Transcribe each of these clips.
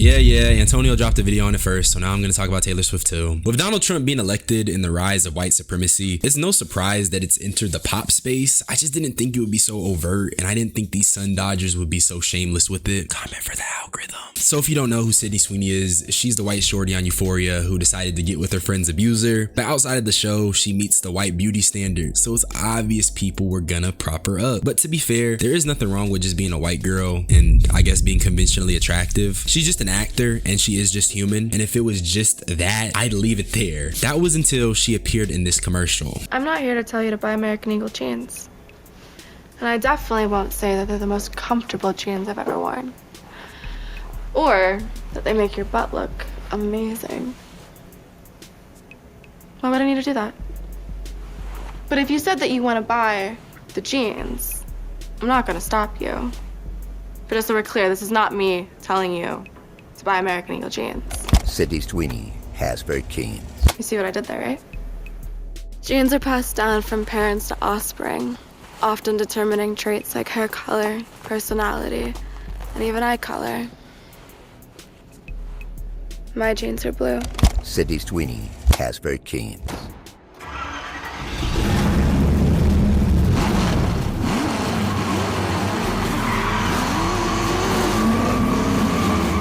Yeah, Antonio dropped a video on it first, so now I'm going to talk about Taylor Swift too. With Donald Trump being elected and the rise of white supremacy, it's no surprise that it's entered the pop space. I just didn't think it would be so overt, and I didn't think these Sun Dodgers would be so shameless with it. Comment for the algorithm. So if you don't know who Sydney Sweeney is, she's the white shorty on Euphoria who decided to get with her friend's abuser. But outside of the show, she meets the white beauty standard, so it's obvious people were gonna prop her up. But to be fair, there is nothing wrong with just being a white girl and I guess being conventionally attractive. She's just an actor and she is just human, and if it was just that, I'd leave it there. That was until she appeared in this commercial. I'm not here to tell you to buy American Eagle jeans, and I definitely won't say that they're the most comfortable jeans I've ever worn, or that they make your butt look amazing. Why would I need to do that? But if you said that you want to buy the jeans, I'm not going to stop you. But just so we're clear, this is not me telling you to buy American Eagle jeans. Sydney Sweeney has very keen. You see what I did there, right? Genes are passed down from parents to offspring, often determining traits like hair color, personality, and even eye color. My genes are blue. Sydney Sweeney has very keen.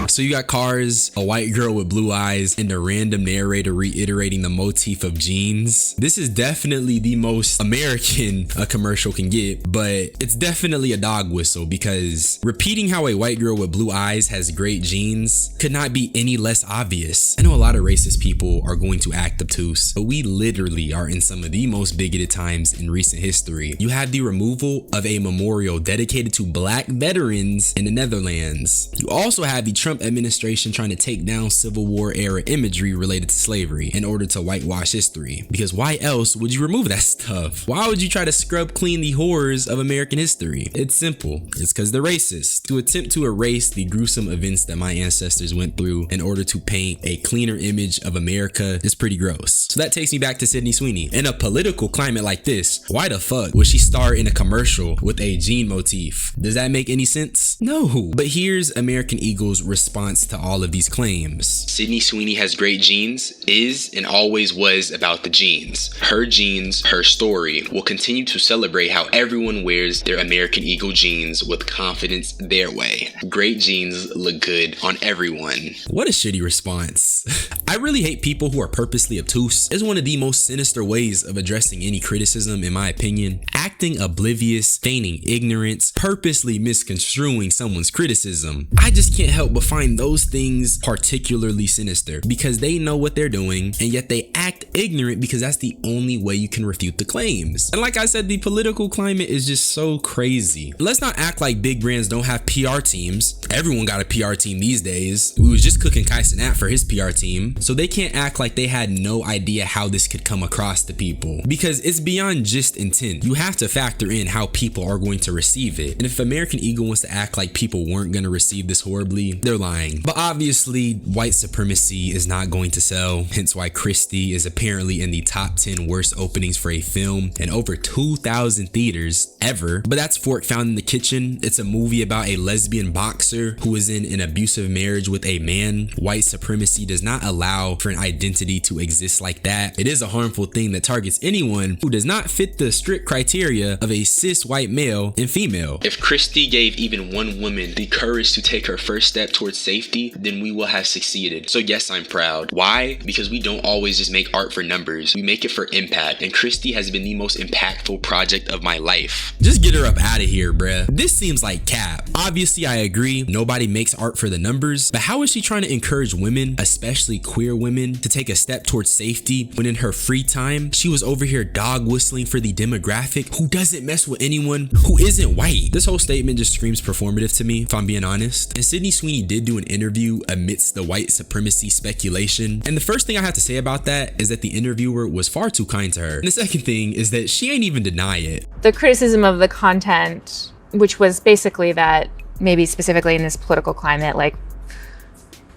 So you got cars, a white girl with blue eyes, and a random narrator reiterating the motif of jeans. This is definitely the most American a commercial can get, but it's definitely a dog whistle because repeating how a white girl with blue eyes has great genes could not be any less obvious. I know a lot of racist people are going to act obtuse, but we literally are in some of the most bigoted times in recent history. You have the removal of a memorial dedicated to black veterans in the Netherlands. You also have the Trump administration trying to take down Civil War era imagery related to slavery in order to whitewash history. Because why else would you remove that stuff? Why would you try to scrub clean the horrors of American history? It's simple. It's because they're racist. To attempt to erase the gruesome events that my ancestors went through in order to paint a cleaner image of America is pretty gross. So that takes me back to Sydney Sweeney. In a political climate like this, why the fuck would she star in a commercial with a gene motif? Does that make any sense? No. But here's American Eagle's response to all of these claims. Sydney Sweeney has great genes is and always was about the genes. Her genes, her story, will continue to celebrate how everyone wears their American Eagle jeans with confidence their way. Great genes look good on everyone. What a shitty response. I really hate people who are purposely obtuse. It's one of the most sinister ways of addressing any criticism, in my opinion. Acting oblivious, feigning ignorance, purposely misconstruing someone's criticism. I just can't help but find those things particularly sinister because they know what they're doing and yet they act ignorant because that's the only way you can refute the claims. And like I said, the political climate is just so crazy. Let's not act like big brands don't have PR teams. Everyone got a PR team these days. We was just cooking Kai Cenat for his PR team, so they can't act like they had no idea how this could come across to people because it's beyond just intent. You have to factor in how people are going to receive it. And if American Eagle wants to act like people weren't going to receive this horribly, they're lying. But obviously, white supremacy is not going to sell, hence why Christie is apparently in the top 10 worst openings for a film in over 2,000 theaters ever. But that's Fork Found in the Kitchen. It's a movie about a lesbian boxer who is in an abusive marriage with a man. White supremacy does not allow for an identity to exist like that. It is a harmful thing that targets anyone who does not fit the strict criteria of a cis white male and female. If Christie gave even one woman the courage to take her first step towards safety, then we will have succeeded. So yes, I'm proud. Why? Because we don't always just make art for numbers. We make it for impact, and Christie has been the most impactful project of my life. Just get her up out of here, bruh. This seems like cap. Obviously, I agree. Nobody makes art for the numbers, but how is she trying to encourage women, especially queer women, to take a step towards safety when in her free time, she was over here dog whistling for the demographic who doesn't mess with anyone who isn't white? This whole statement just screams performative to me, if I'm being honest. And Sydney Sweeney did do an interview amidst the white supremacy speculation. And the first thing I have to say about that is that the interviewer was far too kind to her. And the second thing is that she ain't even deny it. The criticism of the content, which was basically that maybe specifically in this political climate, like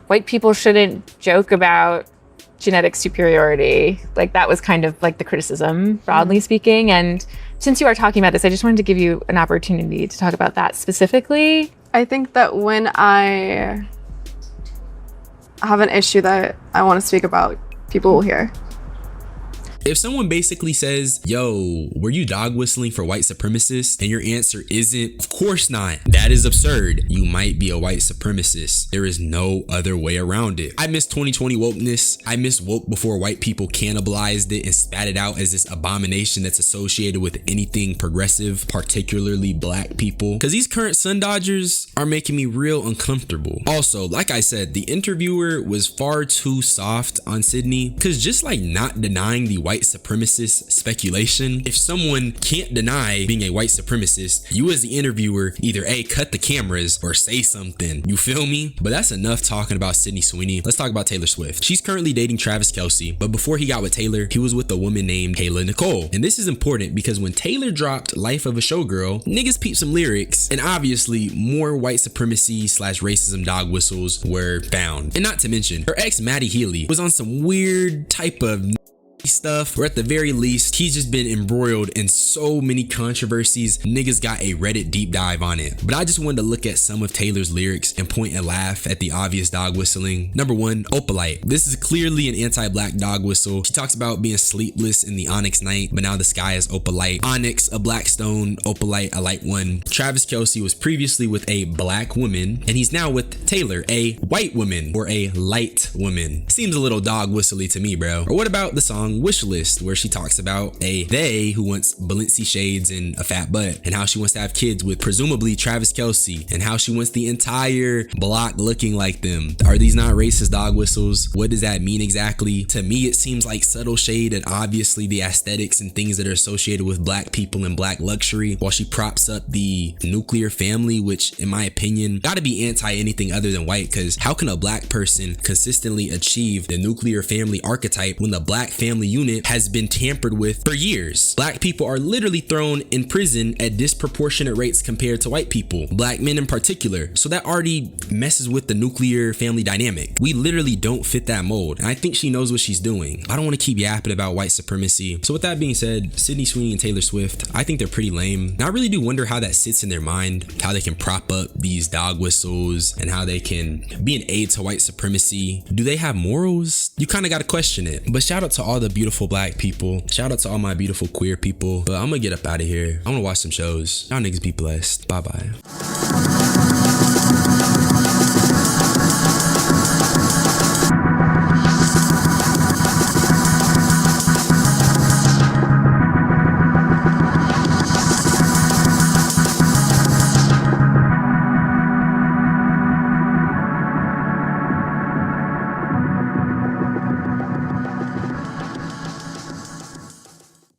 white people shouldn't joke about genetic superiority. Like that was kind of like the criticism, broadly speaking. And since you are talking about this, I just wanted to give you an opportunity to talk about that specifically. I think that when I I have an issue that I want to speak about. People will hear. If someone basically says, yo, were you dog whistling for white supremacists? And your answer isn't, of course not. That is absurd. You might be a white supremacist. There is no other way around it. I miss 2020 wokeness. I miss woke before white people cannibalized it and spat it out as this abomination that's associated with anything progressive, particularly black people. Because these current sun dodgers are making me real uncomfortable. Also, like I said, the interviewer was far too soft on Sydney, because just like not denying the white supremacist speculation, if someone can't deny being a white supremacist, you as the interviewer either A, cut the cameras or say something. You feel me? But that's enough talking about Sydney Sweeney. Let's talk about Taylor Swift. She's currently dating Travis Kelce, but before he got with Taylor, he was with a woman named Kayla Nicole. And this is important because when Taylor dropped Life of a Showgirl, niggas peeped some lyrics, and obviously more white supremacy / racism dog whistles were found. And not to mention, her ex Maddie Healy was on some weird type of stuff, or at the very least, he's just been embroiled in so many controversies. Niggas got a Reddit deep dive on it. But I just wanted to look at some of Taylor's lyrics and point and laugh at the obvious dog whistling. Number one, Opalite. This is clearly an anti-black dog whistle. She talks about being sleepless in the onyx night, but now the sky is opalite. Onyx, a black stone, opalite, a light one. Travis Kelce was previously with a black woman, and he's now with Taylor, a white woman, or a light woman. Seems a little dog whistly to me, bro. Or what about the song Wish List, where she talks about a they who wants Balenci shades and a fat butt, and how she wants to have kids with presumably Travis Kelce, and how she wants the entire block looking like them. Are these not racist dog whistles? What does that mean exactly? To me, it seems like subtle shade and obviously the aesthetics and things that are associated with black people and black luxury, while she props up the nuclear family, which in my opinion gotta be anti anything other than white, because how can a black person consistently achieve the nuclear family archetype when the black family unit has been tampered with for years? Black people are literally thrown in prison at disproportionate rates compared to white people, black men in particular. So that already messes with the nuclear family dynamic. We literally don't fit that mold, and I think she knows what she's doing. I don't want to keep yapping about white supremacy. So with that being said, Sydney Sweeney and Taylor Swift, I think they're pretty lame. And I really do wonder how that sits in their mind, how they can prop up these dog whistles and how they can be an aid to white supremacy. Do they have morals? You kind of got to question it. But shout out to all the beautiful black people. Shout out to all my beautiful queer people. But I'm gonna get up out of here. I'm gonna watch some shows. Y'all niggas be blessed. Bye bye.